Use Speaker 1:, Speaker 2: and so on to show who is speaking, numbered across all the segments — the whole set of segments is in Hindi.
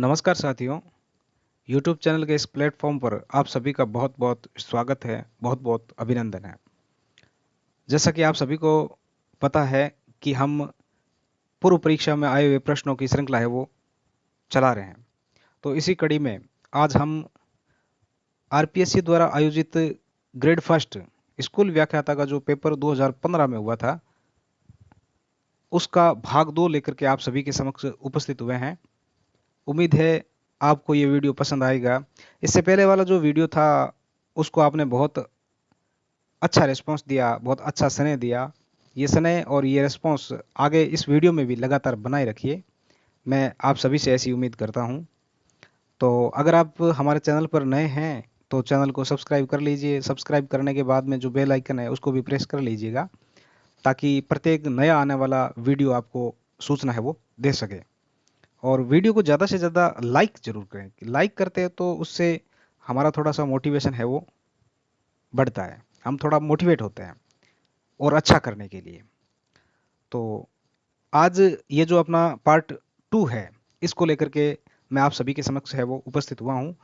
Speaker 1: नमस्कार साथियों। YouTube चैनल के इस प्लेटफॉर्म पर आप सभी का बहुत बहुत स्वागत है, बहुत बहुत अभिनंदन है। जैसा कि आप सभी को पता है कि हम पूर्व परीक्षा में आए हुए प्रश्नों की श्रृंखला है वो चला रहे हैं। तो इसी कड़ी में आज हम आरपीएससी द्वारा आयोजित ग्रेड फर्स्ट स्कूल व्याख्याता का जो पेपर 2015 में हुआ था उसका भाग 2 लेकर के आप सभी के समक्ष उपस्थित हुए हैं। उम्मीद है आपको ये वीडियो पसंद आएगा। इससे पहले वाला जो वीडियो था उसको आपने बहुत अच्छा रिस्पांस दिया, बहुत अच्छा स्नेह दिया। ये स्नेह और ये रिस्पांस आगे इस वीडियो में भी लगातार बनाए रखिए। मैं आप सभी से ऐसी उम्मीद करता हूँ। तो अगर आप हमारे चैनल पर नए हैं तो चैनल को सब्सक्राइब कर लीजिए। सब्सक्राइब करने के बाद में जो बेल आइकन है उसको भी प्रेस कर लीजिएगा ताकि प्रत्येक नया आने वाला वीडियो आपको सूचना है वो दे सके। और वीडियो को ज़्यादा से ज़्यादा लाइक जरूर करें। लाइक करते हैं तो उससे हमारा थोड़ा सा मोटिवेशन है वो बढ़ता है, हम थोड़ा मोटिवेट होते हैं और अच्छा करने के लिए। तो आज ये जो अपना पार्ट 2 है इसको लेकर के मैं आप सभी के समक्ष है वो उपस्थित हुआ हूँ।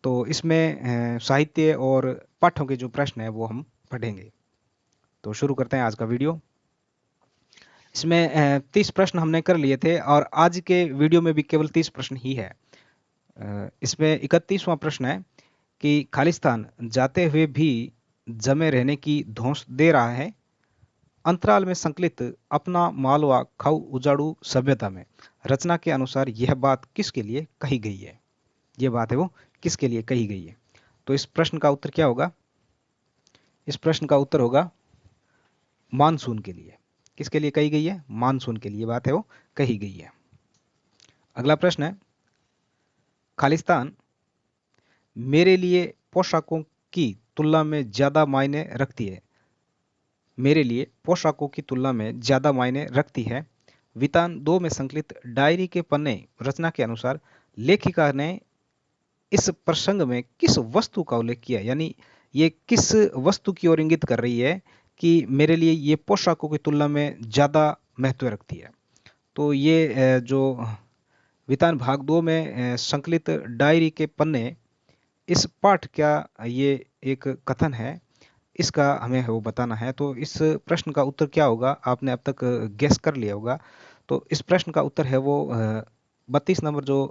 Speaker 1: तो इसमें साहित्य और पाठों के जो प्रश्न है वो हम पढ़ेंगे। तो शुरू करते हैं आज का वीडियो। इसमें 30 प्रश्न हमने कर लिए थे और आज के वीडियो में भी केवल 30 प्रश्न ही है। इसमें 31वां प्रश्न है कि खालिस्तान जाते हुए भी जमे रहने की धौंस दे रहा है, अंतराल में संकलित अपना मालवा खाऊ उजाड़ू सभ्यता में रचना के अनुसार यह बात किसके लिए कही गई है। यह बात है वो किसके लिए कही गई है। तो इस प्रश्न का उत्तर क्या होगा? इस प्रश्न का उत्तर होगा मानसून के लिए। किसके लिए कही गई है? मानसून के लिए बात है वो कही गई है। अगला प्रश्न है, खालिस्तान मेरे लिए पोशाकों की तुलना में ज्यादा मायने रखती है। मेरे लिए पोशाकों की तुलना में ज्यादा मायने रखती है। वितान 2 में संकलित डायरी के पन्ने रचना के अनुसार लेखिका ने इस प्रसंग में किस वस्तु का उल्लेख किया, यानी ये किस वस्तु की ओर इंगित कर रही है कि मेरे लिए ये पोशाकों की तुलना में ज्यादा महत्व रखती है। तो ये जो वितान भाग 2 में संकलित डायरी के पन्ने, इस पाठ का ये एक कथन है, इसका हमें वो बताना है। तो इस प्रश्न का उत्तर क्या होगा? आपने अब तक गेस कर लिया होगा। तो इस प्रश्न का उत्तर है वो 32 नंबर जो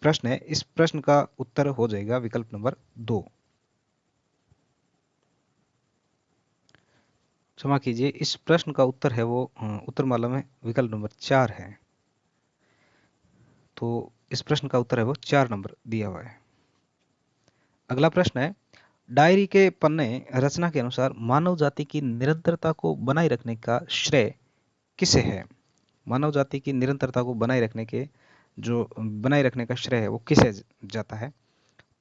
Speaker 1: प्रश्न है, इस प्रश्न का उत्तर हो जाएगा विकल्प नंबर 2। क्षमा कीजिए, इस प्रश्न का उत्तर है वो उत्तरमाला में विकल्प नंबर 4 है। तो इस प्रश्न का उत्तर है वो 4 नंबर दिया हुआ है। अगला प्रश्न है, डायरी के पन्ने रचना के अनुसार मानव जाति की निरंतरता को बनाए रखने का श्रेय किसे है? मानव जाति की निरंतरता को बनाए रखने का श्रेय है वो किसे जाता है?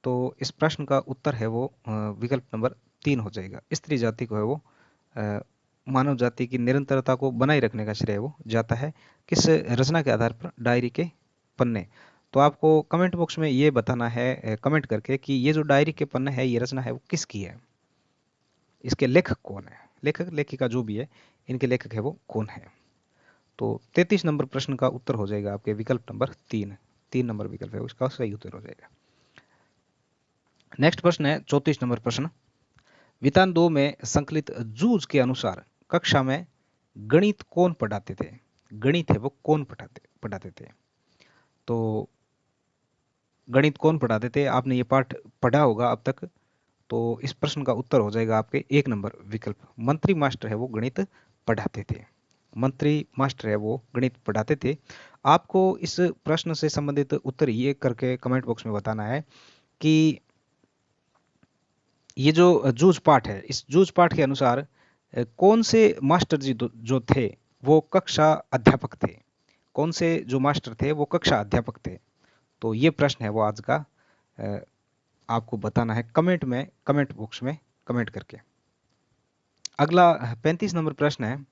Speaker 1: तो इस प्रश्न का उत्तर है वो विकल्प नंबर 3 हो जाएगा। स्त्री जाति को है वो मानव जाति की निरंतरता को बनाए रखने का श्रेय वो जाता है किस रचना के आधार पर? डायरी के पन्ने। तो आपको कमेंट बॉक्स में ये बताना है कमेंट करके कि ये जो डायरी के पन्ने है ये रचना है वो किसकी है, इसके लेखक कौन है, लेखक लेखिका जो भी है इनके लेखक है वो कौन है। तो 33 नंबर प्रश्न का उत्तर हो जाएगा आपके विकल्प नंबर 3। 3 नंबर विकल्प है उसका सही उत्तर हो जाएगा। नेक्स्ट प्रश्न है 34 नंबर प्रश्न, वितान 2 में संकलित जूझ के अनुसार कक्षा में गणित कौन पढ़ाते थे? गणित है वो कौन पढ़ाते थे? तो गणित कौन पढ़ाते थे? आपने ये पाठ पढ़ा होगा अब तक। तो इस प्रश्न का उत्तर हो जाएगा आपके 1 नंबर विकल्प, मंत्री मास्टर है वो गणित पढ़ाते थे। मंत्री मास्टर है वो गणित पढ़ाते थे। आपको इस प्रश्न से संबंधित उत्तर ये करके कमेंट बॉक्स में बताना है कि ये जो जूझ पाठ है, इस जूझ पाठ के अनुसार कौन से मास्टर जी जो थे वो कक्षा अध्यापक थे? कौन से जो मास्टर थे वो कक्षा अध्यापक थे? तो ये प्रश्न है वो आज का आपको बताना है कमेंट बॉक्स में कमेंट करके। अगला 35 नंबर प्रश्न है,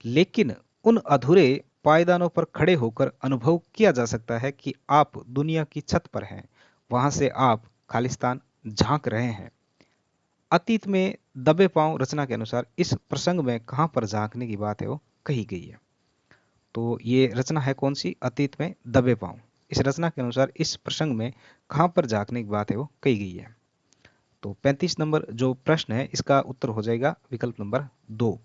Speaker 1: लेकिन उन अधूरे पायदानों पर खड़े होकर अनुभव किया जा सकता है कि आप दुनिया की छत पर हैं, वहां से आप खालिस्तान झांक रहे हैं। अतीत में दबे पांव रचना के अनुसार इस प्रसंग में कहां पर झांकने की बात है वो कही गई है। तो ये रचना है कौन सी? अतीत में दबे पांव। इस रचना के अनुसार इस प्रसंग में कहाँ पर झांकने की बात है वो कही गई है। तो 35 नंबर जो प्रश्न है इसका उत्तर हो जाएगा विकल्प नंबर 2,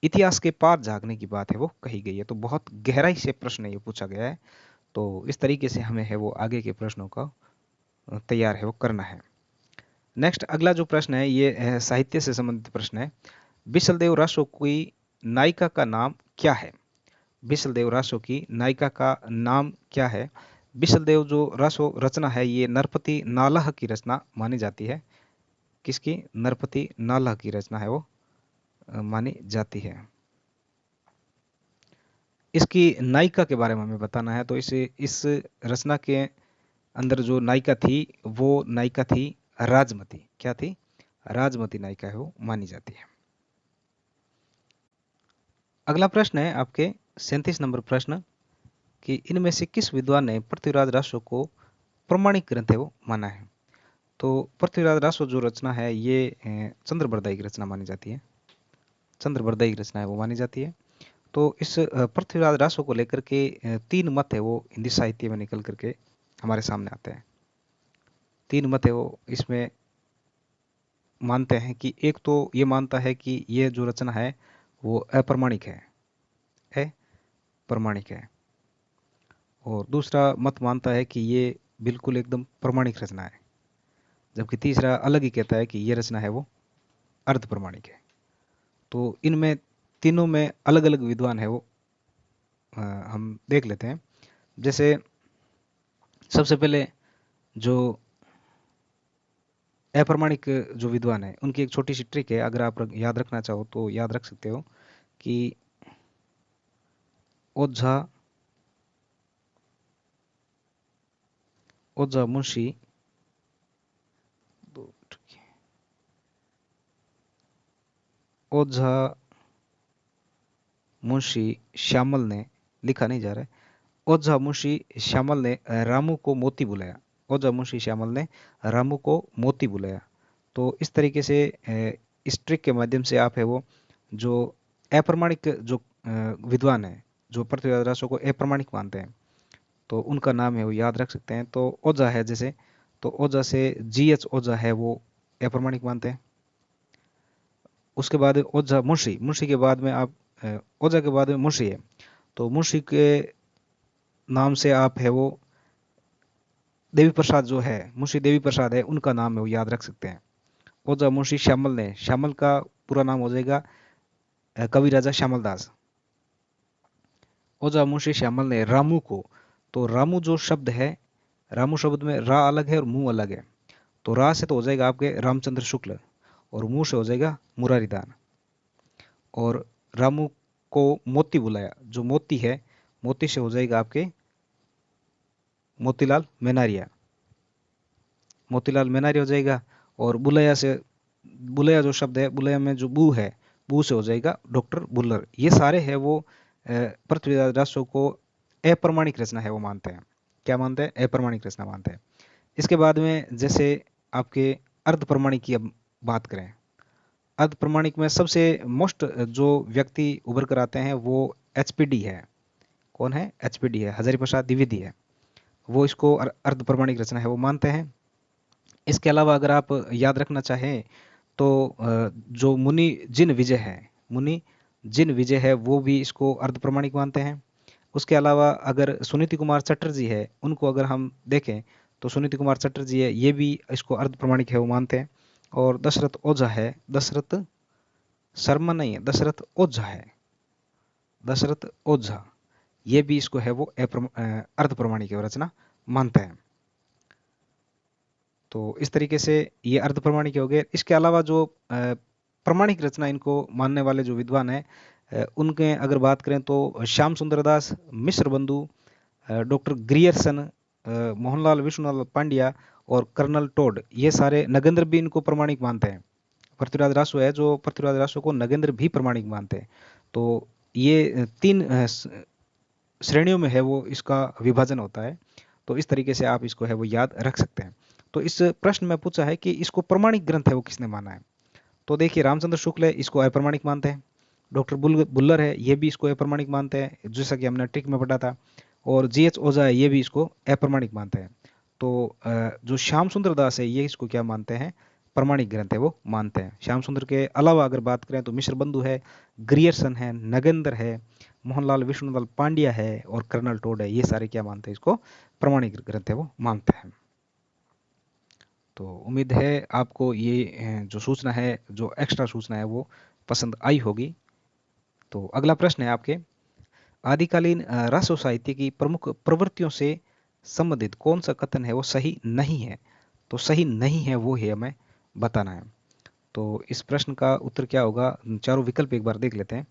Speaker 1: इतिहास के पार झांकने की बात है वो कही गई है। तो बहुत गहराई से प्रश्न ये पूछा गया है, तो इस तरीके से हमें है वो आगे के प्रश्नों का तैयार है वो करना है। नेक्स्ट अगला जो प्रश्न है ये साहित्य से संबंधित प्रश्न है। बिसलदेव रासो की नायिका का नाम क्या है? बिसलदेव रासो की नायिका का नाम क्या है? बिसलदेव जो रासो रचना है ये नरपति नालाह की रचना मानी जाती है। किसकी? नरपति नालाह की रचना है वो मानी जाती है। इसकी नायिका के बारे में हमें बताना है। तो इस रचना के अंदर जो नायिका थी वो नायिका थी राजमती। क्या थी? राजमती नायिका है वो मानी जाती है। अगला प्रश्न है आपके 37 नंबर प्रश्न कि इनमें से किस विद्वान ने पृथ्वीराज रासो को प्रमाणिक ग्रंथ है वो माना है? तो पृथ्वीराज रासो जो रचना है ये चंद्रबरदाई की रचना मानी जाती है। चंद्रबरदाई की रचना है वो मानी जाती है। तो इस पृथ्वीराज रासो को लेकर के 3 मत है वो हिंदी साहित्य में निकल करके हमारे सामने आते हैं। 3 मत है वो इसमें मानते हैं कि एक तो ये मानता है कि ये जो रचना है वो अप्रमाणिक है प्रमाणिक है। और दूसरा मत मानता है कि ये बिल्कुल एकदम प्रमाणिक रचना है। जबकि तीसरा अलग ही कहता है कि ये रचना है वो अर्ध प्रमाणिक है। तो इनमें तीनों में अलग अलग विद्वान है वो हम देख लेते हैं। जैसे सबसे पहले जो अप्रमाणिक जो विद्वान है उनकी एक छोटी सी ट्रिक है, अगर आप याद रखना चाहो तो याद रख सकते हो कि ओझा मुंशी ओझा मुंशी श्यामल ने, लिखा नहीं जा रहा है, ओझा मुंशी श्यामल ने रामू को मोती बुलाया। ओझा मुंशी श्यामल ने रामू को मोती बुलाया। तो इस तरीके से इस ट्रिक के माध्यम से आप है वो जो अप्रमाणिक जो विद्वान है जो पृथ्वीराज रासो को अप्रमाणिक मानते हैं तो उनका नाम है वो याद रख सकते हैं। तो ओझा है जैसे, तो ओझा से GH ओझा है वो अप्रमाणिक मानते हैं। उसके बाद ओझा मुंशी, मुंशी के बाद में आप ओझा के बाद में मुंशी है, तो मुंशी के नाम से आप है वो देवी प्रसाद जो है, मुंशी देवी प्रसाद है, उनका नाम है वो याद रख सकते हैं। ओझा मुंशी श्यामल ने, श्यामल का पूरा नाम हो जाएगा कवि राजा श्यामल दास। ओझा मुंशी श्यामल ने रामू को, तो रामू जो शब्द है, रामू शब्द में रा अलग है और मुंह अलग है। तो रा से तो हो जाएगा आपके रामचंद्र शुक्ल और मुंह से हो जाएगा मुरारीदान। और रामू को मोती बुलाया, जो मोती है, मोती से हो जाएगा आपके मोतीलाल मेनारिया, मोतीलाल मेनारिया हो जाएगा। और बुलाया से, बुलाया जो शब्द है, बुलाया में जो बू है, बू से हो जाएगा डॉक्टर बुल्लर। ये सारे है वो पृथ्वीराज रासो को अप्रमाणिक रचना है वो मानते हैं। क्या मानते हैं? अप्रमाणिक रचना मानते हैं। इसके बाद में जैसे आपके अर्ध प्रमाणिक की अब बात करें, अर्ध प्रमाणिक में सबसे मोस्ट जो व्यक्ति उभर कर आते हैं वो HPD है। कौन है? HPD है, हजारी प्रसाद द्विवेदी है। वो इसको अर्ध प्रमाणिक रचना है वो मानते हैं। इसके अलावा अगर आप याद रखना चाहें तो जो मुनि जिन विजय है, मुनि जिन विजय है वो भी इसको अर्ध प्रमाणिक मानते हैं। उसके अलावा अगर सुनीति कुमार चटर्जी है, उनको अगर हम देखें तो सुनीति कुमार चटर्जी है, ये भी इसको अर्ध प्रमाणिक है वो मानते हैं। और दशरथ ओझा है, दशरथ शर्मा नहीं है, दशरथ ओझा है, दशरथ ओझा, ये भी इसको है वो अर्ध प्रमाणिक रचना मानते हैं। तो इस तरीके से ये अर्ध प्रमाणिक हो गए। इसके अलावा जो प्रमाणिक रचना इनको मानने वाले जो विद्वान हैं उनके अगर बात करें तो श्याम सुंदर दास, मिश्र बंधु, डॉक्टर ग्रियर्सन, मोहनलाल विष्णुलाल पांड्या और कर्नल टोड, ये सारे, नगेंद्र भी इनको प्रमाणिक मानते हैं। पृथ्वीराज रासो है जो पृथ्वीराज रासो को नगेंद्र भी प्रमाणिक मानते हैं। तो ये 3 श्रेणियों में है वो इसका विभाजन होता है। तो इस तरीके से आप इसको है वो याद रख सकते हैं। तो इस प्रश्न में पूछा है कि इसको प्रमाणिक ग्रंथ है वो किसने माना है? तो देखिए रामचंद्र शुक्ल है, इसको अप्रमाणिक मानते हैं। डॉक्टर बुल्लर है, ये भी इसको अप्रमाणिक मानते हैं, जैसा कि हमने ट्रिक में पढ़ा था। और GH ओझा है ये भी इसको अप्रमाणिक मानते हैं। तो जो श्याम सुंदर दास है ये इसको क्या मानते हैं, प्रमाणिक ग्रंथ है वो मानते हैं। श्याम सुंदर के अलावा अगर बात करें तो मिश्र बंधु है, ग्रियर्सन है, नगेंद्र है, मोहनलाल विष्णुलाल पांड्या है और कर्नल टोड है, ये सारे क्या मानते हैं, इसको प्रमाणिक ग्रंथ है वो मानते हैं। तो उम्मीद है आपको ये जो सूचना है, जो एक्स्ट्रा सूचना है वो पसंद आई होगी। तो अगला प्रश्न है आपके, आदिकालीन राष्ट्र साहित्य की प्रमुख प्रवृत्तियों से संबंधित कौन सा कथन है वो सही नहीं है। तो सही नहीं है वो है हमें बताना है। तो इस प्रश्न का उत्तर क्या होगा, चारों विकल्प एक बार देख लेते हैं,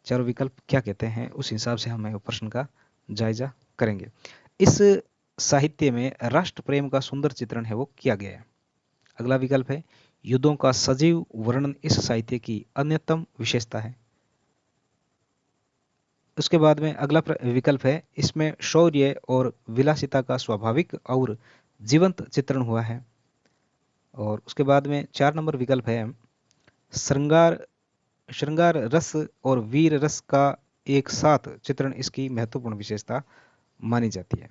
Speaker 1: चारों विकल्प क्या कहते हैं, उस हिसाब से हमें प्रश्न का जायजा करेंगे। इस साहित्य में राष्ट्र प्रेम का सुंदर चित्रण है वो किया गया है। अगला विकल्प है, युद्धों का सजीव वर्णन इस साहित्य की अन्यतम विशेषता है। उसके बाद में अगला विकल्प है, इसमें शौर्य और विलासिता का स्वाभाविक और जीवंत चित्रण हुआ है। और उसके बाद में 4 नंबर विकल्प है, श्रृंगार श्रृंगार रस और वीर रस का एक साथ चित्रण इसकी महत्वपूर्ण विशेषता मानी जाती है।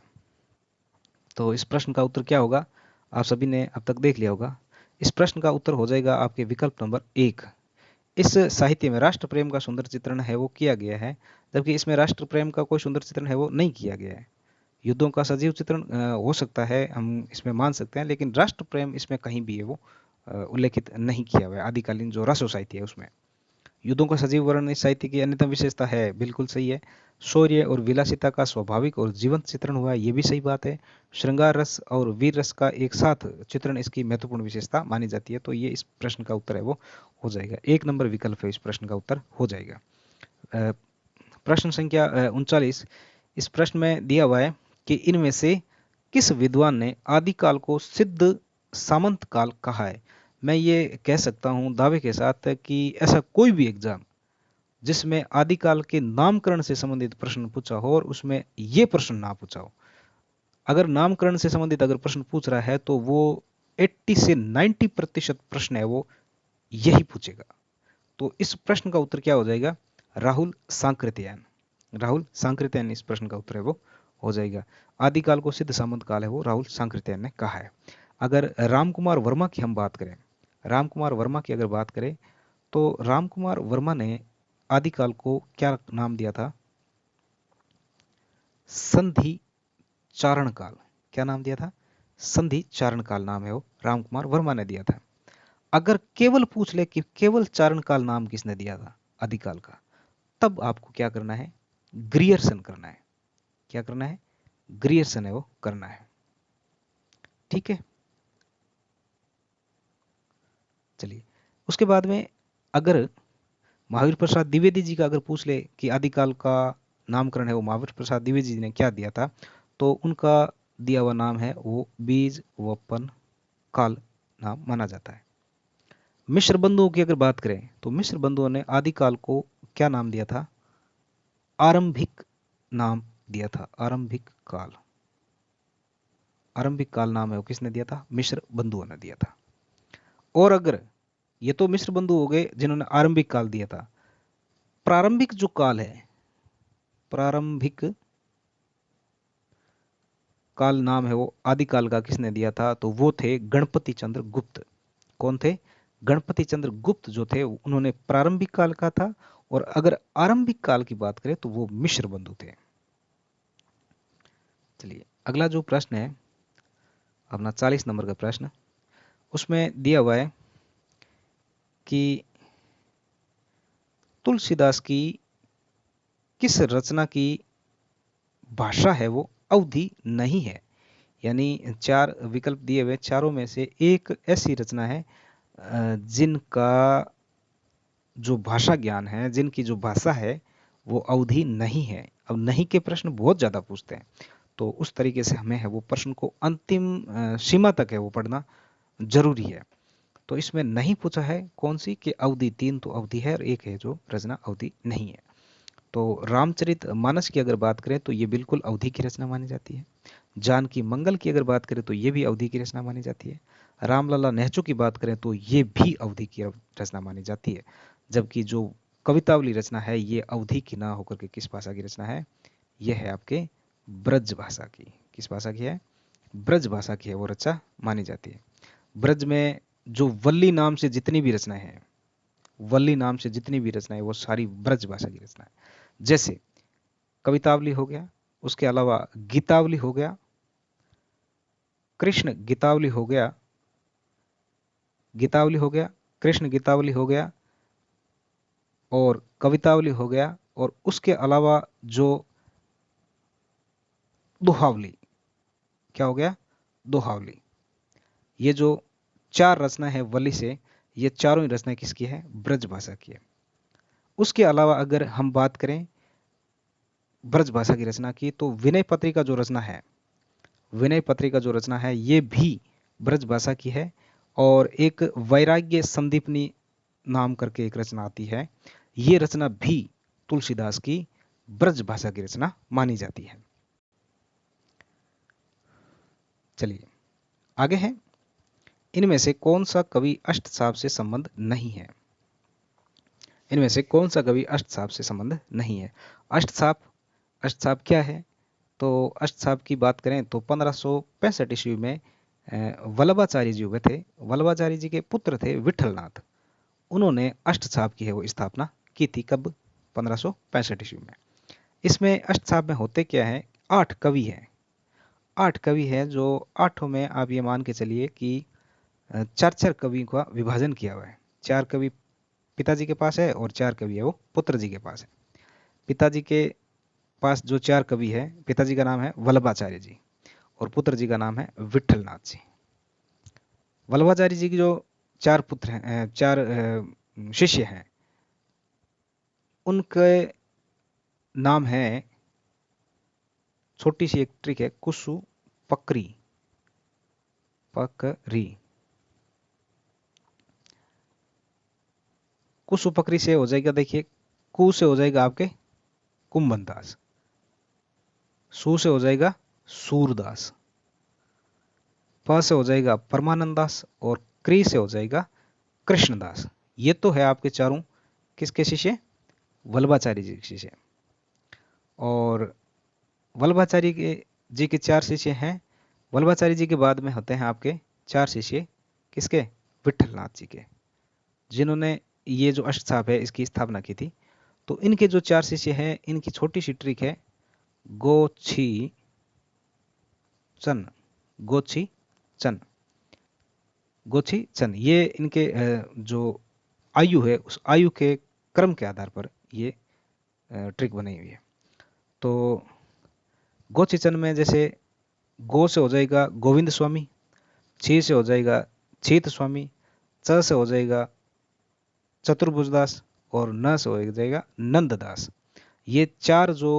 Speaker 1: तो इस प्रश्न का उत्तर क्या होगा, आप सभी ने अब तक देख लिया होगा। इस प्रश्न का उत्तर हो जाएगा आपके विकल्प नंबर 1। इस साहित्य में राष्ट्र प्रेम का सुंदर चित्रण है वो किया गया है, जबकि इसमें राष्ट्र प्रेम का कोई सुंदर चित्रण है वो नहीं किया गया है। युद्धों का सजीव चित्रण हो सकता है, हम इसमें मान सकते हैं, लेकिन राष्ट्र प्रेम इसमें कहीं भी है वो उल्लेखित नहीं किया हुआ है। आदिकालीन जो राष्ट्र साहित्य है उसमें युद्धों का सजीव वर्णन इस साहित्य की अन्यतम विशेषता है, बिल्कुल सही है। शौर्य और विलासिता का स्वाभाविक और जीवंत चित्रण हुआ है, ये भी सही बात है। श्रृंगार रस और वीर रस का एक साथ चित्रण इसकी महत्वपूर्ण विशेषता मानी जाती है। तो ये इस प्रश्न का उत्तर है वो हो जाएगा, 1 नंबर विकल्प है इस प्रश्न का उत्तर हो जाएगा। प्रश्न संख्या 39, इस प्रश्न में दिया हुआ है कि इनमें से किस विद्वान ने आदिकाल को सिद्ध सामंत काल कहा है। मैं ये कह सकता हूं दावे के साथ कि ऐसा कोई भी एग्जाम जिसमें आदिकाल के नामकरण से संबंधित प्रश्न पूछा हो और उसमें ये प्रश्न ना पूछा हो, अगर नामकरण से संबंधित अगर प्रश्न पूछ रहा है तो वो 80 से 90% प्रश्न है वो यही पूछेगा। तो इस प्रश्न का उत्तर क्या हो जाएगा, राहुल सांकृत्यायन। राहुल सांकृत्यायन इस प्रश्न का उत्तर है वो हो जाएगा। आदिकाल को सिद्ध सामंत काल है वो राहुल सांकृत्यायन ने कहा है। अगर रामकुमार वर्मा की हम बात करें, रामकुमार वर्मा की अगर बात करें तो रामकुमार वर्मा ने आदिकाल को क्या नाम दिया था, संधि चारण काल। क्या नाम दिया था, संधि चारण काल नाम है वो रामकुमार वर्मा ने दिया था। अगर केवल पूछ ले कि केवल चारण काल नाम किसने दिया था आदिकाल का, तब आपको क्या करना है, ग्रियर्सन करना है। क्या करना है, ग्रियर्सन है वो करना है। ठीक है, चलिए उसके बाद में अगर महावीर प्रसाद द्विवेदी जी का अगर पूछ ले कि आदिकाल का नामकरण है वो महावीर प्रसाद द्विवेदी जी ने क्या दिया था, तो उनका दिया हुआ नाम है वो बीज वपन काल नाम माना जाता है। मिश्र बंधुओं की अगर बात करें तो मिश्र बंधुओं ने आदिकाल को क्या नाम दिया था, आरंभिक नाम दिया था, आरंभिक काल। आरंभिक काल नाम है वो किसने दिया था, मिश्र बंधुओं ने दिया था। और अगर ये तो मिश्र बंधु हो गए जिन्होंने आरंभिक काल दिया था, प्रारंभिक जो काल है, प्रारंभिक काल नाम है वो आदिकाल का किसने दिया था, तो वो थे गणपति चंद्र गुप्त। कौन थे, गणपति चंद्र गुप्त जो थे उन्होंने प्रारंभिक काल का था। और अगर आरंभिक काल की बात करें तो वो मिश्र बंधु थे। चलिए अगला जो प्रश्न है अपना 40 नंबर का प्रश्न, उसमें दिया हुआ है कि तुलसीदास की किस रचना की भाषा है वो अवधि नहीं है। यानी 4 विकल्प दिए हुए, चारों में से एक ऐसी रचना है जिनका जो भाषा ज्ञान है, जिनकी जो भाषा है वो अवधि नहीं है। अब नहीं के प्रश्न बहुत ज्यादा पूछते हैं, तो उस तरीके से हमें है वो प्रश्न को अंतिम सीमा तक है वो पढ़ना जरूरी है। तो इसमें नहीं पूछा है कौन सी कि अवधि, 3 तो अवधि है और एक है जो रचना अवधि नहीं है। तो रामचरित मानस की अगर बात करें तो ये बिल्कुल अवधि की रचना मानी जाती है। जानकी मंगल की अगर बात करें तो ये भी अवधि की रचना मानी जाती है। रामलला नेहचू की बात करें तो ये भी अवधि की रचना मानी जाती है। जबकि जो कवितावली रचना है ये अवधि की ना होकर के किस भाषा की रचना है, यह है आपके ब्रज भाषा की। किस भाषा की है? ब्रज भाषा की है वो रचा मानी जाती है। ब्रज में जो वल्ली नाम से जितनी भी रचनाएं हैं, वल्ली नाम से जितनी भी रचनाएं, वो सारी ब्रज भाषा की रचनाएं। जैसे कवितावली हो गया, उसके अलावा गीतावली हो गया, कृष्ण गीतावली हो गया, गीतावली हो गया, कृष्ण गीतावली हो गया, और कवितावली हो गया, और उसके अलावा जो दोहावली, क्या हो गया? दोहावली। ये जो चार रचना है वली से, ये चारों ही रचनाएं किसकी है? ब्रज भाषा की है। उसके अलावा अगर हम बात करें ब्रज भाषा की रचना की, तो विनय पत्रिका जो रचना है, विनय पत्रिका जो रचना है, ये भी ब्रज भाषा की है। और एक वैराग्य संदीपनी नाम करके एक रचना आती है, ये रचना भी तुलसीदास की ब्रज भाषा की रचना मानी जाती है। चलिए आगे है, इनमें से कौन सा कवि अष्टसाप से संबंध नहीं है? इनमें से कौन सा कवि अष्टसाप से संबंध नहीं है? अष्टसाप, अष्टसाप क्या है? तो अष्टसाप की बात करें तो 1565 ईस्वी में वल्लभाचार्य जी हुए थे। वल्लभाचार्य जी के पुत्र थे विठलनाथ, उन्होंने अष्टसाप की है वो स्थापना की थी। कब? 1565 ईस्वी में। इसमें अष्टसाप में होते क्या है? 8 कवि हैं। 8 कवि हैं, जो आठों में आप ये मान के चलिए कि 4-4 कवियों का विभाजन किया हुआ है। 4 कवि पिताजी के पास है और 4 कवि है वो पुत्र जी के पास है। पिताजी के पास जो 4 कवि है, पिताजी का नाम है वल्लभाचार्य जी और पुत्र जी का नाम है विठलनाथ जी। वल्लभाचार्य जी की जो 4 पुत्र हैं, 4 शिष्य हैं, उनके नाम है, छोटी सी एक ट्रिक है, कुसु पकरी, पकरी। कुसु पकरी से हो जाएगा, देखिए, कु से हो जाएगा आपके कुंभन दास, सु से हो जाएगा सूरदास, प से हो जाएगा परमानंद दास, और क्री से हो जाएगा कृष्णदास। ये तो है आपके चारों किसके शिष्य? वल्लभाचार्य जी के शिष्य। और वल्लभाचार्य जी के 4 शिष्य हैं। वल्लभाचार्य जी के बाद में होते हैं आपके 4 शिष्य, किसके? विठलनाथ जी के, जिन्होंने ये जो अष्टसाप है इसकी स्थापना की थी। तो इनके जो 4 शिष्य हैं, इनकी छोटी सी ट्रिक है, गो छी चन, गो छी चन, गो छी चन। ये इनके जो आयु है, उस आयु के क्रम के आधार पर ये ट्रिक बनी हुई है। तो गो छी चन में जैसे गो से हो जाएगा गोविंद स्वामी, छी से हो जाएगा छीत स्वामी, च से हो जाएगा चतुर्भुजदास, और न से हो जाएगा नंददास। ये 4 जो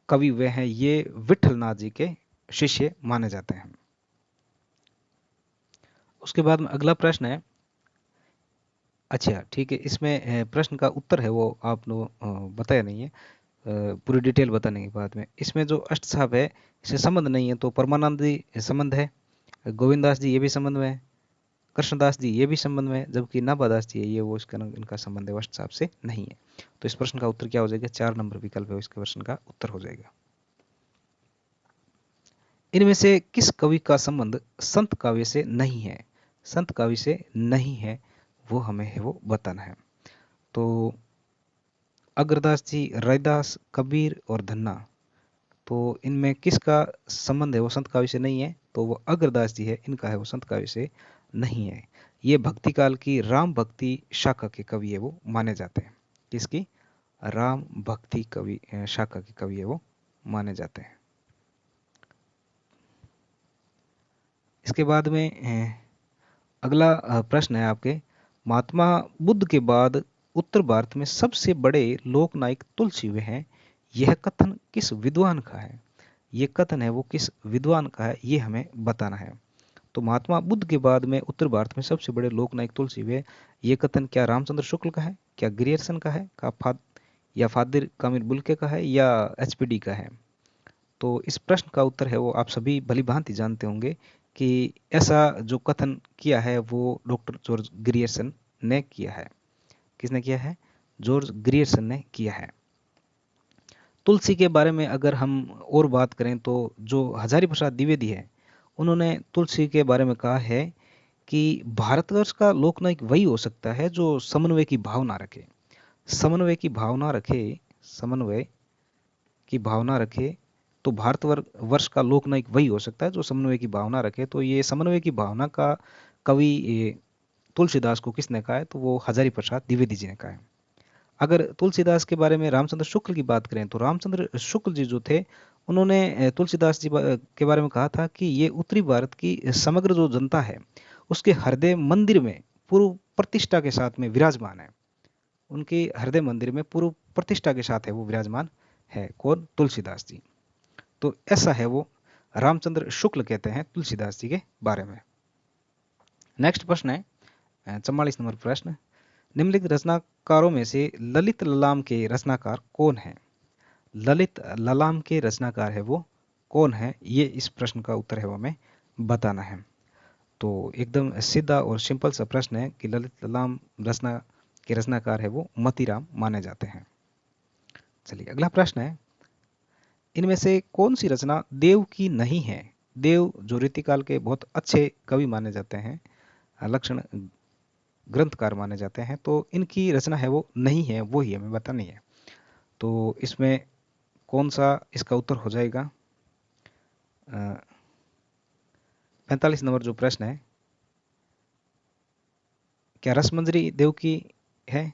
Speaker 1: कवि वे हैं, ये विठलनाथ जी के शिष्य माने जाते हैं। उसके बाद में अगला प्रश्न है, अच्छा ठीक है, इसमें प्रश्न का उत्तर है वो आपने बताया नहीं है, पूरी डिटेल बताने के बाद में। इसमें जो अष्टसाप है इससे संबंध नहीं है, तो परमानंद जी संबंध है, गोविंदास जी ये भी संबंध में है, कृष्णदास जी ये भी संबंध में है, जबकि नाभादास जी है ये वो इसका इनका संबंध है अष्टसाप से नहीं है। तो इस प्रश्न का उत्तर क्या हो जाएगा? 4 नंबर विकल्प है इसके प्रश्न का उत्तर हो जाएगा। इनमें से किस कवि का संबंध संत काव्य से नहीं है? संत काव्य से नहीं है, वो हमें है वो बताना है। तो अग्रदास जी, रैदास, कबीर और धन्ना, तो इनमें किसका संबंध है वो संत काव्य से नहीं है? तो वो अग्रदास जी है, इनका है वो संत काव्य से नहीं है। ये भक्ति काल की राम भक्ति शाखा के कवि है वो माने जाते हैं। किसकी? राम भक्ति कवि शाखा के कवि है वो माने जाते हैं। इसके बाद में अगला प्रश्न है आपके, महात्मा बुद्ध के बाद उत्तर भारत में सबसे बड़े लोकनायक तुलसी वे हैं, यह कथन किस विद्वान का है? ये कथन है वो किस विद्वान का है, ये हमें बताना है। तो महात्मा बुद्ध के बाद में उत्तर भारत में सबसे बड़े लोकनायक तुलसी वे, ये कथन क्या रामचंद्र शुक्ल का है, क्या ग्रियर्सन का है, या फादिर कामिल बुल्के का है, या एचपीडी का है? तो इस प्रश्न का उत्तर है वो आप सभी भली भांति जानते होंगे कि ऐसा जो कथन किया है वो डॉक्टर जॉर्ज ग्रियर्सन ने किया है। किसने किया है? जॉर्ज ग्रियर्सन ने किया है। तुलसी के बारे में अगर हम और बात करें तो जो हजारी प्रसाद द्विवेदी है, उन्होंने तुलसी के बारे में कहा है कि भारतवर्ष का लोकनायक वही हो सकता है जो समन्वय की भावना रखे। समन्वय की भावना रखे, समन्वय की भावना रखे, तो भारतवर्ष का लोकनायक वही हो सकता है जो समन्वय की भावना रखे। तो ये समन्वय की भावना का कवि तुलसीदास को किसने कहा है? तो वो हजारी प्रसाद द्विवेदी जी ने कहा है। अगर तुलसीदास के बारे में रामचंद्र शुक्ल की बात करें तो रामचंद्र शुक्ल जी जो थे, उन्होंने तुलसीदास जी के बारे में कहा था कि ये उत्तरी भारत की समग्र जो जनता है उसके हृदय मंदिर में पूर्व प्रतिष्ठा के साथ में विराजमान है। उनके हृदय मंदिर में पूर्व प्रतिष्ठा के साथ है वो विराजमान है। कौन? तुलसीदास जी। तो ऐसा है वो रामचंद्र शुक्ल कहते हैं तुलसीदास जी के बारे में। नेक्स्ट प्रश्न है 44 नंबर प्रश्न, निम्नलिखित रचनाकारों में से ललित ललाम के रचनाकार कौन है? ललित ललाम के रचनाकार है वो कौन है? ये इस प्रश्न का उत्तर है वो हमें बताना है। तो एकदम सीधा और सिंपल सा प्रश्न है कि ललित ललाम रचना के रचनाकार है वो मतीराम माने जाते हैं। चलिए अगला प्रश्न है, इनमें से कौन सी रचना देव की नहीं है? देव जो रीतिकाल के बहुत अच्छे कवि माने जाते हैं, लक्षण ग्रंथकार माने जाते हैं, तो इनकी रचना है वो नहीं है, वो ही हमें बतानी है। तो इसमें कौन सा इसका उत्तर हो जाएगा? 45 नंबर जो प्रश्न है, क्या रसमंजरी देव की है?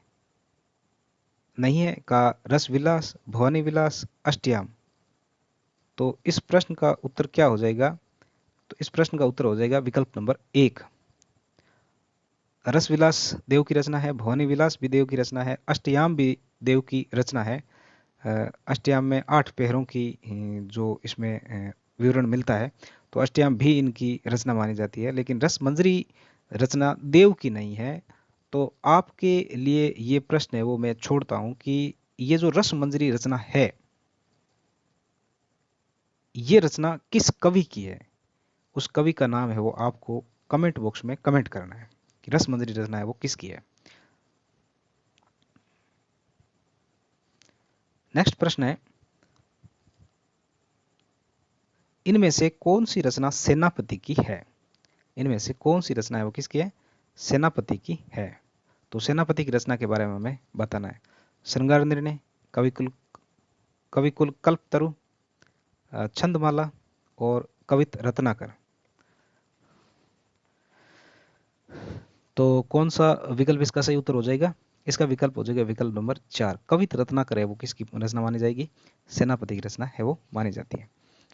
Speaker 1: नहीं है। का रस विलास, भवानी विलास, अष्टयाम? तो इस प्रश्न का उत्तर क्या हो जाएगा? तो इस प्रश्न का उत्तर हो जाएगा विकल्प नंबर 1। रस विलास देव की रचना है, भवानी विलास भी देव की रचना है, अष्टयाम भी देव की रचना है। अष्टयाम में 8 पहरों की जो इसमें विवरण मिलता है, तो अष्टयाम भी इनकी रचना मानी जाती है। लेकिन रस मंजरी रचना देव की नहीं है। तो आपके लिए ये प्रश्न है वो मैं छोड़ता हूं कि ये जो रस मंजरी रचना है, ये रचना किस कवि की है? उस कवि का नाम है वो आपको कमेंट बॉक्स में कमेंट करना है कि रस मंजरी रचना है वो किसकी है। नेक्स्ट प्रश्न है, इनमें से कौन सी रचना सेनापति की है? इनमें से कौन सी रचना है वो किसकी है? सेनापति की है। तो सेनापति की रचना के बारे में हमें बताना है। श्रृंगार निर्णय, कविकुल कल्पतरु, छंदमाला और कवित रत्नाकर। तो कौन सा विकल्प इसका सही उत्तर हो जाएगा? इसका विकल्प हो जाएगा विकल्प नंबर 4, कवित रत्नाकर है वो किसकी रचना मानी जाएगी? सेनापति की रचना है वो मानी जाती है।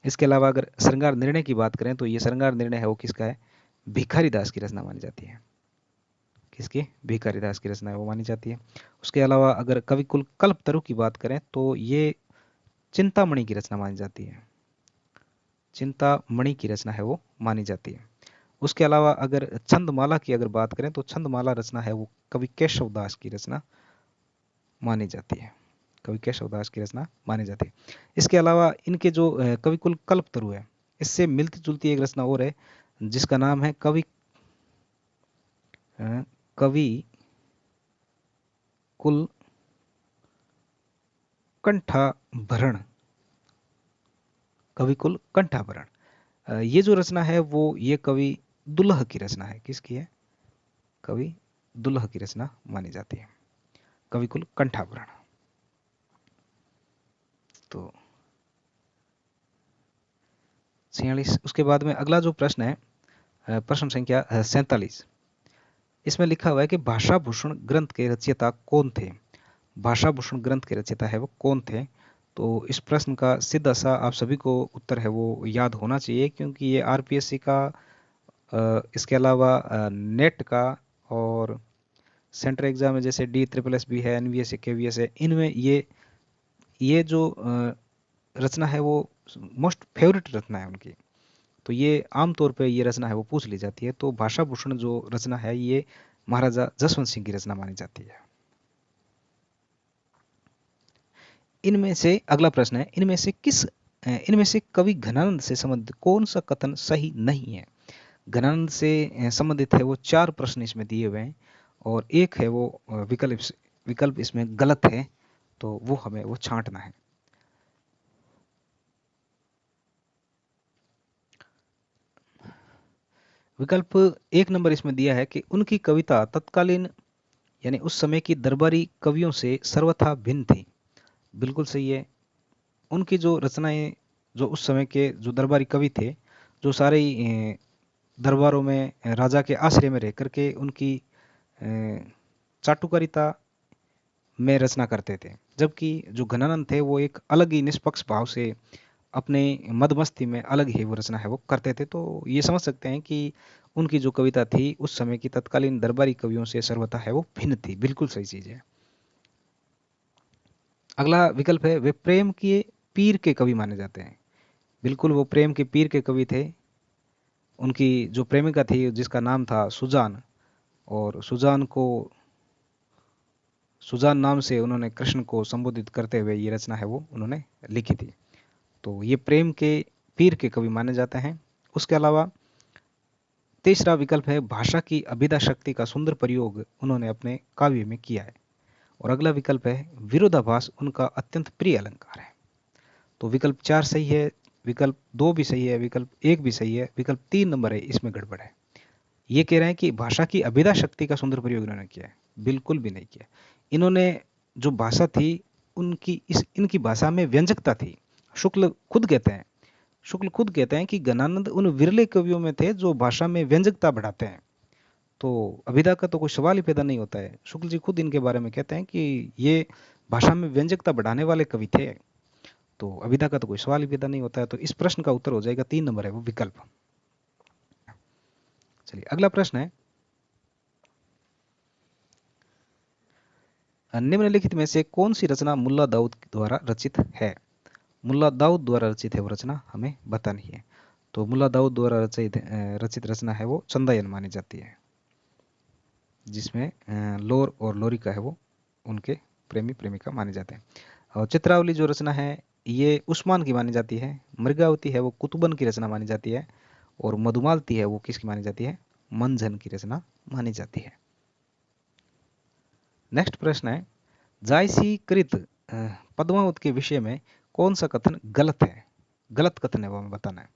Speaker 1: इसके अलावा अगर श्रृंगार निर्णय की बात करें तो ये श्रृंगार निर्णय है वो किसका है? भिखारी दास की रचना मानी जाती है। किसकी? भिखारी दास की रचना है वो मानी जाती है। उसके अलावा अगर कविकुल कल्पतरु की बात करें तो ये चिंतामणि की रचना मानी जाती है। चिंतामणि की रचना है वो मानी जाती है। उसके अलावा अगर छंदमाला की अगर बात करें तो छंदमाला रचना है वो कवि केशव दास की रचना मानी जाती है। कवि केशव दास की रचना मानी जाती है। इसके अलावा इनके जो कविकुल कल्पतरु है, इससे मिलती जुलती एक रचना और है जिसका नाम है कवि कुल कंठाभरण। कविकुल कंठाभरण, ये जो रचना है वो ये कवि दुल्ह की रचना है। किसकी है? कवि दुल्ह की रचना मानी जाती है, कविकुल कंठाभरण। तो 46। उसके बाद में अगला जो प्रश्न है प्रश्न संख्या 47। इसमें लिखा हुआ है कि भाषा भूषण ग्रंथ के रचयिता कौन थे? भाषा भूषण ग्रंथ के रचयिता है वो कौन थे? तो इस प्रश्न का सीधा सा आप सभी को उत्तर है वो याद होना चाहिए, क्योंकि ये आरपीएससी का, इसके अलावा नेट का और सेंट्रल एग्जाम में जैसे DSSS भी है, NVS KVS है, इनमें ये जो रचना है वो मोस्ट फेवरेट रचना है उनकी। तो ये आमतौर पे ये रचना है वो पूछ ली जाती है। तो भाषा भूषण जो रचना है ये महाराजा जसवंत सिंह की रचना मानी जाती है। इनमें से अगला प्रश्न है, इनमें से कवि घनानंद से संबंधित कौन सा कथन सही नहीं है? घनानंद से संबंधित है वो 4 प्रश्न इसमें दिए हुए हैं और एक है वो विकल्प इसमें गलत है, तो वो हमें वो छांटना है। विकल्प 1 नंबर इसमें दिया है कि उनकी कविता तत्कालीन यानी उस समय की दरबारी कवियों से सर्वथा भिन्न थी। बिल्कुल सही है। उनकी जो रचनाएं, जो उस समय के जो दरबारी कवि थे, जो सारे दरबारों में राजा के आश्रय में रह करके उनकी चाटुकारिता में रचना करते थे, जबकि जो घनानंद थे वो एक अलग ही निष्पक्ष भाव से अपने मदमस्ती में अलग ही वो रचना है वो करते थे। तो ये समझ सकते हैं कि उनकी जो कविता थी उस समय की तत्कालीन दरबारी कवियों से सर्वथा है वो भिन्न थी। बिल्कुल सही चीज है। अगला विकल्प है वे प्रेम के पीर के कवि माने जाते हैं। बिल्कुल वो प्रेम के पीर के कवि थे। उनकी जो प्रेमिका थी जिसका नाम था सुजान, और सुजान नाम से उन्होंने कृष्ण को संबोधित करते हुए ये रचना है वो उन्होंने लिखी थी। तो ये प्रेम के पीर के कवि माने जाते हैं। उसके अलावा तीसरा विकल्प है भाषा की अभिधा शक्ति का सुंदर प्रयोग उन्होंने अपने काव्य में किया है। और अगला विकल्प है विरोधाभास उनका अत्यंत प्रिय अलंकार है। तो विकल्प 4 सही है, विकल्प 2 भी सही है, विकल्प 1 भी सही है, विकल्प 3 नंबर है इसमें गड़बड़ है। ये कह रहे हैं कि भाषा की अभिधा शक्ति का सुंदर प्रयोग इन्होंने किया है। बिल्कुल भी नहीं किया। इन्होंने जो भाषा थी इनकी भाषा में व्यंजकता थी। शुक्ल खुद कहते हैं शुक्ल खुद कहते हैं कि गणानंद उन विरले कवियों में थे जो भाषा में व्यंजकता बढ़ाते हैं। तो अभिधा का तो कोई सवाल ही पैदा नहीं होता है। शुक्ल जी खुद इनके बारे में कहते हैं कि ये भाषा में व्यंजकता बढ़ाने वाले कवि थे। तो अभिधा का तो कोई सवाल ही पैदा नहीं होता है। तो इस प्रश्न का उत्तर हो जाएगा 3 नंबर है वो विकल्प। चलिए अगला प्रश्न है, निम्नलिखित में से कौन सी रचना मुल्ला दाऊद द्वारा रचित है। मुल्ला दाऊद द्वारा रचित है वो रचना हमें बतानी है। तो मुल्ला दाऊद द्वारा रचित रचना है वो चंदायन मानी जाती है, जिसमें लोर और लोरिका है वो उनके प्रेमी प्रेमिका माने जाते हैं। और चित्रावली जो रचना है ये उस्मान की मानी जाती है। मृगावती है वो कुतुबन की रचना मानी जाती है। और मधुमालती है वो किसकी मानी जाती है, मंझन की रचना मानी जाती है। नेक्स्ट प्रश्न है, जायसी कृत पद्मावत के विषय में कौन सा कथन गलत है। गलत कथन है वो हमें बताना है।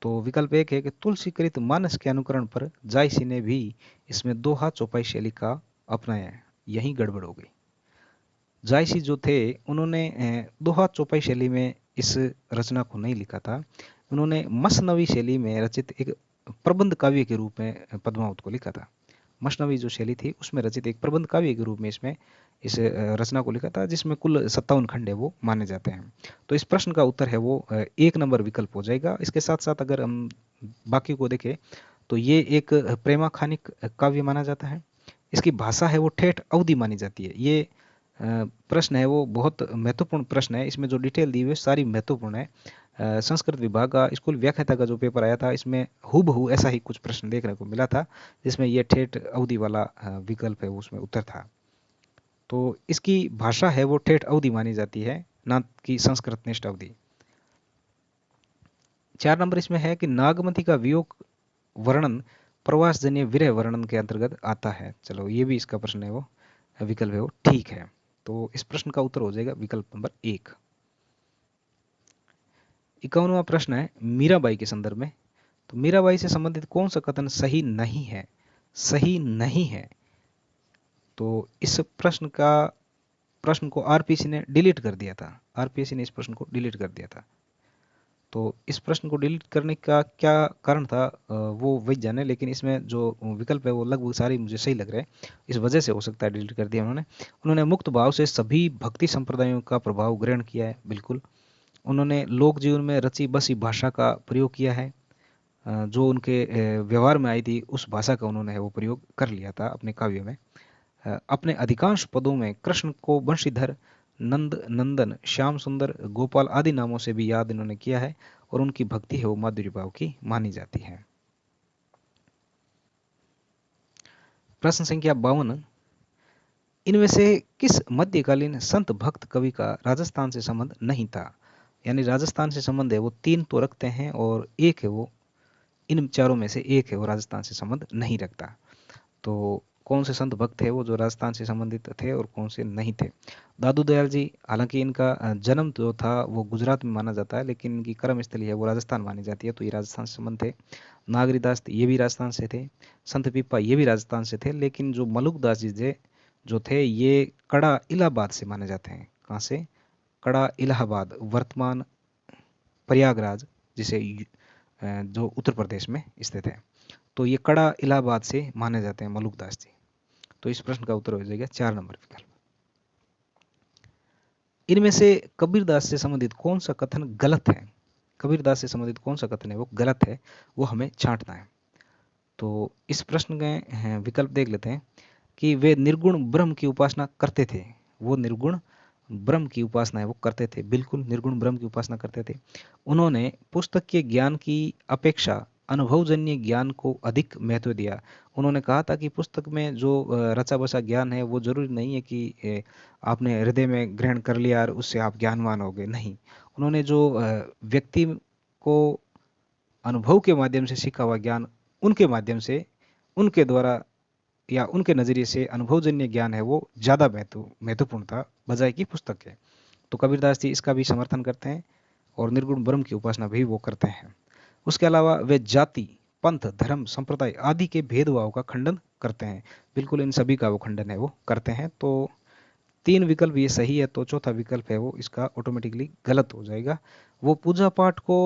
Speaker 1: तो विकल्प 1 है कि तुलसीकृत मानस के अनुकरण पर जायसी ने भी इसमें दोहा चौपाई शैली का अपनाया है, यही गड़बड़ हो गई। जायसी जो थे उन्होंने दोहा चौपाई शैली में इस रचना को नहीं लिखा था। उन्होंने मसनवी शैली में रचित एक प्रबंध काव्य के रूप में पद्मावत को लिखा था। मसनवी जो शैली थी उसमें रचित एक प्रबंध काव्य के रूप में इसमें इस रचना को लिखा था, जिसमें कुल 57 खंड है वो माने जाते हैं। तो इस प्रश्न का उत्तर है वो 1 नंबर विकल्प हो जाएगा। इसके साथ साथ अगर हम बाकी को देखें तो ये एक प्रेमाखानिक काव्य माना जाता है। इसकी भाषा है वो ठेठ अवधी मानी जाती है। ये प्रश्न है वो बहुत महत्वपूर्ण प्रश्न है। इसमें जो डिटेल दी हुई है सारी महत्वपूर्ण है। संस्कृत विभाग का स्कूल व्याख्याता का जो पेपर आया था इसमें हूबहू ऐसा ही कुछ प्रश्न देखने को मिला था, जिसमें ये ठेठ अवधि वाला विकल्प है वो उसमें उत्तर था। तो इसकी भाषा है वो ठेठ अवधि मानी जाती है, ना कि संस्कृत निष्ठ अवधि। 4 नंबर इसमें है कि नागमती का वियोग वर्णन प्रवासजन्य विरह वर्णन के अंतर्गत आता है। चलो ये भी इसका प्रश्न है वो विकल्प है वो ठीक है। तो इस प्रश्न का उत्तर हो जाएगा विकल्प नंबर 1। 51वां प्रश्न है मीराबाई के संदर्भ में। तो मीराबाई से संबंधित कौन सा कथन सही नहीं है। सही नहीं है। तो इस प्रश्न को आरपीसी ने डिलीट कर दिया था। आरपीसी ने इस प्रश्न को डिलीट कर दिया था। तो इस प्रश्न को डिलीट करने का क्या कारण था वो वही जाने, लेकिन इसमें जो विकल्प है वो लगभग सारे मुझे सही लग रहे हैं। इस वजह से हो सकता है डिलीट कर दिया उन्होंने मुक्त भाव से सभी भक्ति संप्रदायों का प्रभाव ग्रहण किया है। बिल्कुल। उन्होंने लोक जीवन में रची बसी भाषा का प्रयोग किया है। जो उनके व्यवहार में आई थी उस भाषा का उन्होंने वो प्रयोग कर लिया था अपने काव्य में। अपने अधिकांश पदों में कृष्ण को बंशीधर, नंद, नंदन, श्याम सुंदर, गोपाल आदि नामों से भी याद इन्होंने किया है। और उनकी भक्ति है वो माधुरी भाव की मानी जाती है। प्रश्न संख्या 52, इनमें से किस मध्यकालीन संत भक्त कवि का राजस्थान से संबंध नहीं था। यानी राजस्थान से संबंध है वो 3 तो रखते हैं और एक है वो इन चारों में से एक है वो राजस्थान से संबंध नहीं रखता। तो कौन से संत भक्त थे वो जो राजस्थान से संबंधित थे और कौन से नहीं थे। दादू दयाल जी, हालांकि इनका जन्म जो था वो गुजरात में माना जाता है, लेकिन इनकी कर्मस्थली है वो राजस्थान मानी जाती है, तो ये राजस्थान से संबंध थे। नागरीदास ये भी राजस्थान से थे। संत पीपा ये भी राजस्थान से थे, लेकिन जो मलुकदास जी जो थे ये कड़ा इलाहाबाद से माने जाते हैं। कहाँ से? कड़ा इलाहाबाद, वर्तमान प्रयागराज, जिसे जो उत्तर प्रदेश में स्थित है। तो ये कड़ा इलाहाबाद से माने जाते हैं मलुकदास जी। तो इस प्रश्न का उत्तर हो जाएगा 4 नंबर विकल्प। इनमें से कबीरदास से संबंधित कौन सा कथन गलत है? कबीरदास से संबंधित कौन सा कथन है वो गलत है, वो हमें छांटना है। तो इस प्रश्न के विकल्प देख लेते हैं कि वे निर्गुण ब्रह्म की उपासना करते थे। वो निर्गुण ब्रह्म की उपासना है वो करते थे, बिल्कुल निर्गुण ब्रह्म की उपासना करते थे। उन्होंने पुस्तक के ज्ञान की अपेक्षा अनुभवजन्य ज्ञान को अधिक महत्व दिया। उन्होंने कहा था कि पुस्तक में जो रचा बसा ज्ञान है वो जरूरी नहीं है कि आपने हृदय में ग्रहण कर लिया और उससे आप ज्ञानवान हो गए, नहीं। उन्होंने जो व्यक्ति को अनुभव के माध्यम से सीखा हुआ ज्ञान, उनके माध्यम से, उनके द्वारा या उनके नजरिए से अनुभवजन्य ज्ञान है वो ज्यादा महत्वपूर्ण था बजाय की पुस्तक के। तो कबीरदास जी इसका भी समर्थन करते हैं और निर्गुण ब्रह्म की उपासना भी वो करते हैं। उसके अलावा वे जाति, पंथ, धर्म, संप्रदाय आदि के भेदभाव का खंडन करते हैं। बिल्कुल इन सभी का वो खंडन है वो करते हैं। तो 3 विकल्प ये सही है, तो चौथा विकल्प है वो इसका ऑटोमेटिकली गलत हो जाएगा। वो पूजा पाठ को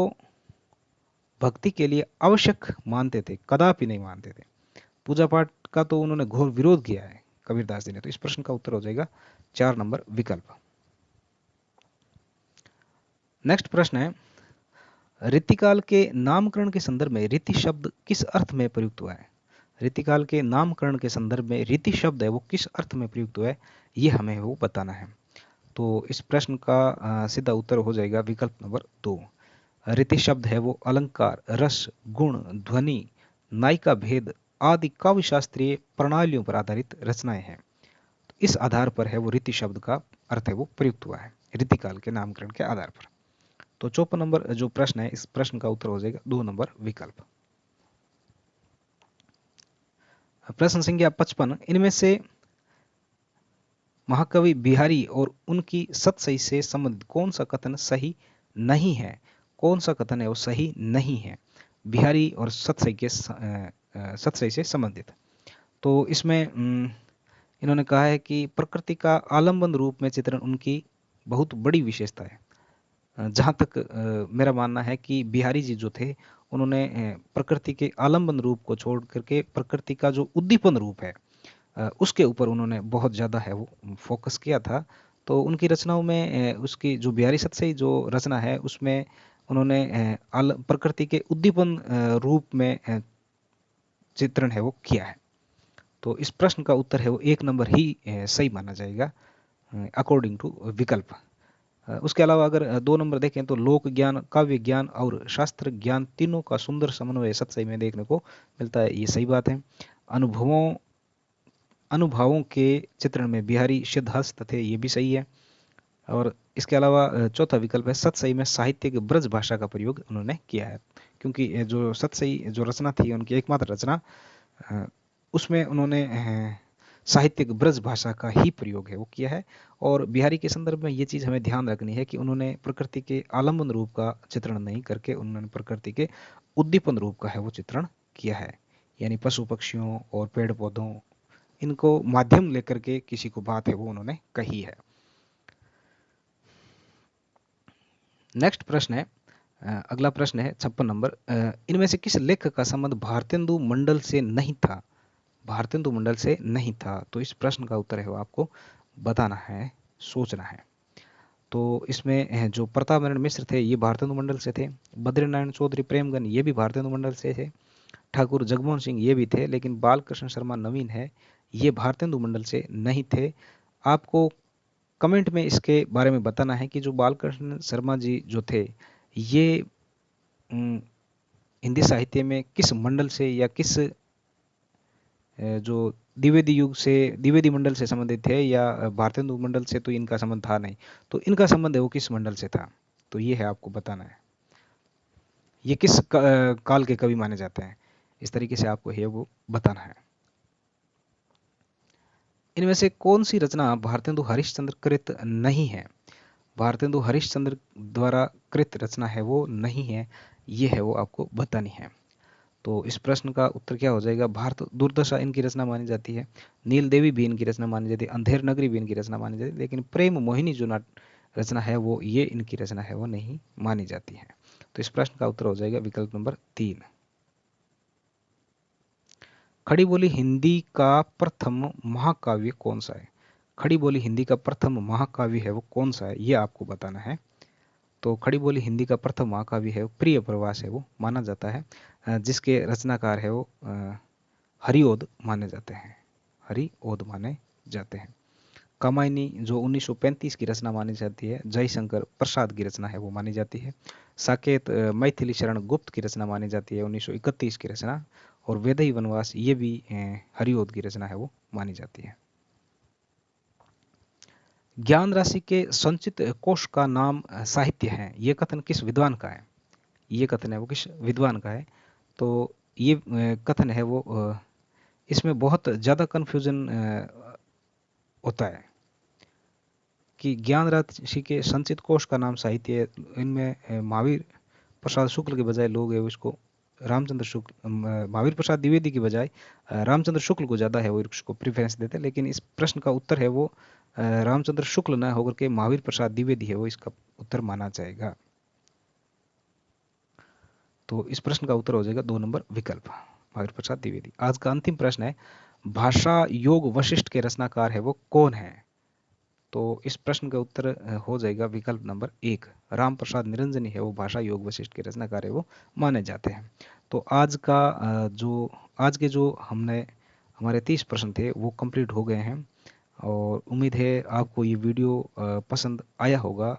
Speaker 1: भक्ति के लिए आवश्यक मानते थे, कदापि नहीं मानते थे। पूजा पाठ का तो उन्होंने घोर विरोध किया है कबीरदास जी ने। तो इस प्रश्न का उत्तर हो जाएगा 4 नंबर विकल्प। नेक्स्ट प्रश्न है, रीतिकाल के नामकरण के संदर्भ में रीति शब्द किस अर्थ में प्रयुक्त हुआ है? रीतिकाल के नामकरण के संदर्भ में रीति शब्द है वो किस अर्थ में प्रयुक्त हुआ है, ये हमें वो बताना है। तो इस प्रश्न का सीधा उत्तर हो जाएगा विकल्प नंबर 2। रीति शब्द है वो अलंकार, रस, गुण, ध्वनि, नायिका भेद आदि काव्य शास्त्रीय प्रणालियों पर आधारित रचनाएं हैं। तो इस आधार पर है वो रीति शब्द का अर्थ है वो प्रयुक्त हुआ है, रीतिकाल के नामकरण के आधार पर। तो 54 नंबर जो प्रश्न है, इस प्रश्न का उत्तर हो जाएगा 2 नंबर विकल्प। प्रश्न संख्या 55, इनमें से महाकवि बिहारी और उनकी सतसई से संबंधित कौन सा कथन सही नहीं है? कौन सा कथन है वो सही नहीं है बिहारी और सतसई से संबंधित? तो इसमें इन्होंने कहा है कि प्रकृति का आलम्बन रूप में चित्रण उनकी बहुत बड़ी विशेषता है। जहाँ तक मेरा मानना है कि बिहारी जी जो थे उन्होंने प्रकृति के आलम्बन रूप को छोड़ करके प्रकृति का जो उद्दीपन रूप है उसके ऊपर उन्होंने बहुत ज़्यादा है वो फोकस किया था। तो उनकी रचनाओं में उसकी जो बिहारी सतसई जो रचना है उसमें उन्होंने प्रकृति के उद्दीपन रूप में चित्रण है वो किया है। तो इस प्रश्न का उत्तर है वो 1 नंबर ही सही माना जाएगा अकॉर्डिंग टू विकल्प। उसके अलावा अगर 2 नंबर देखें तो लोक ज्ञान, काव्य ज्ञान और शास्त्र ज्ञान तीनों का सुंदर समन्वय सतसई में देखने को मिलता है, ये सही बात है। अनुभवों के चित्रण में बिहारी सिद्धहस्त थे, ये भी सही है। और इसके अलावा चौथा विकल्प है सतसई में साहित्य के ब्रज भाषा का प्रयोग उन्होंने किया है, क्योंकि जो सतसई जो रचना थी उनकी एकमात्र रचना, उसमें उन्होंने साहित्यिक ब्रज भाषा का ही प्रयोग है वो किया है। और बिहारी के संदर्भ में ये चीज़ हमें ध्यान रखनी है कि उन्होंने प्रकृति के आलम्बन रूप का चित्रण नहीं करके उन्होंने प्रकृति के उद्दीपन रूप का है वो चित्रण किया है, यानी पशु पक्षियों और पेड़ पौधों, इनको माध्यम लेकर के किसी को बात है वो उन्होंने कही है। नेक्स्ट प्रश्न है, अगला प्रश्न है 56 नंबर, इनमें से किस लेखक का संबंध भारतेंदु मंडल से नहीं था? भारतेंदु मंडल से नहीं था। तो इस प्रश्न का उत्तर है वो आपको बताना है, सोचना है। तो इसमें जो प्रताप नारायण मिश्र थे ये भारतेंदु मंडल से थे, बद्रीनारायण चौधरी प्रेमगन ये भी भारतेंदु मंडल से थे, ठाकुर जगमोहन सिंह ये भी थे, लेकिन बालकृष्ण शर्मा नवीन है ये भारतेंदु मंडल से नहीं थे। आपको कमेंट में इसके बारे में बताना है कि जो बालकृष्ण शर्मा जी जो थे ये हिंदी साहित्य में किस मंडल से या किस जो द्विवेदी युग से, द्विवेदी मंडल से संबंधित थे या भारतेंदु मंडल से तो इनका संबंध था नहीं। तो इनका संबंध है वो किस मंडल से था, तो ये है आपको बताना है। ये किस काल के कवि माने जाते हैं, इस तरीके से आपको है वो बताना है। इनमें से कौन सी रचना भारतेंदु हरिश्चंद्र कृत नहीं है? भारतेंदु हरिश्चंद्र द्वारा कृत रचना है वो नहीं है, ये है वो आपको बतानी है। तो इस प्रश्न का उत्तर क्या हो जाएगा? भारत दुर्दशा इनकी रचना मानी जाती है, नील देवी भी इनकी रचना मानी जाती है, अंधेर नगरी भी इनकी रचना मानी जाती है, लेकिन प्रेम मोहिनी जो रचना है वो ये इनकी रचना है वो नहीं मानी जाती है। तो इस प्रश्न का उत्तर हो जाएगा विकल्प नंबर 3। खड़ी बोली हिंदी का प्रथम महाकाव्य कौन सा है? खड़ी बोली हिंदी का प्रथम महाकाव्य है वो कौन सा है, ये आपको बताना है। तो खड़ी बोली हिंदी का प्रथम महाकाव्य है प्रिय प्रवास है वो माना जाता है, जिसके रचनाकार है वो हरिओद माने जाते हैं, हरिओद माने जाते हैं। कामायनी जो 1935 की रचना मानी जाती है, जयशंकर प्रसाद की रचना है वो मानी जाती है। साकेत मैथिली शरण गुप्त की रचना मानी जाती है, 1931 की रचना। और वैदेही वनवास ये भी हरिओद की रचना है वो मानी जाती है। ज्ञान राशि के संचित कोश का नाम साहित्य है, ये कथन किस विद्वान का है? ये कथन है वो किस विद्वान का है? तो ये कथन है वो इसमें बहुत ज़्यादा कन्फ्यूजन होता है कि ज्ञान राशि के संचित कोश का नाम साहित्य है। इनमें महावीर प्रसाद शुक्ल के बजाय लोग है वो इसको रामचंद्र शुक्ल, महावीर प्रसाद द्विवेदी की बजाय रामचंद्र शुक्ल को ज़्यादा है वो इसको प्रेफरेंस देते हैं, लेकिन इस प्रश्न का उत्तर है वो रामचंद्र शुक्ल न होकर के महावीर प्रसाद द्विवेदी है वो इसका उत्तर माना जाएगा। तो इस प्रश्न का उत्तर हो जाएगा 2 नंबर विकल्प, महावीर प्रसाद द्विवेदी। आज का अंतिम प्रश्न है, भाषा योग वशिष्ठ के रचनाकार है वो कौन है? तो इस प्रश्न का उत्तर हो जाएगा विकल्प नंबर 1, राम प्रसाद निरंजनी है वो भाषा योग वशिष्ठ के रचनाकार है वो माने जाते हैं। तो आज के जो हमने हमारे 30 प्रश्न थे वो कंप्लीट हो गए हैं, और उम्मीद है आपको ये वीडियो पसंद आया होगा,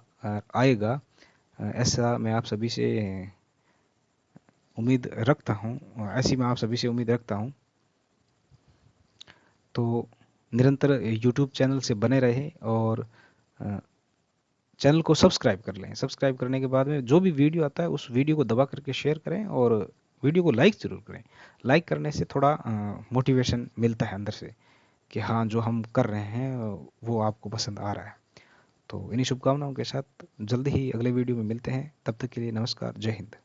Speaker 1: आएगा, ऐसा मैं आप सभी से उम्मीद रखता हूँ, ऐसी मैं आप सभी से उम्मीद रखता हूँ। तो निरंतर YouTube चैनल से बने रहें और चैनल को सब्सक्राइब कर लें। सब्सक्राइब करने के बाद में जो भी वीडियो आता है उस वीडियो को दबा करके शेयर करें, और वीडियो को लाइक ज़रूर करें। लाइक करने से थोड़ा मोटिवेशन मिलता है अंदर से कि हाँ जो हम कर रहे हैं वो आपको पसंद आ रहा है। तो इन्हीं शुभकामनाओं के साथ जल्दी ही अगले वीडियो में मिलते हैं, तब तक के लिए नमस्कार, जय हिंद।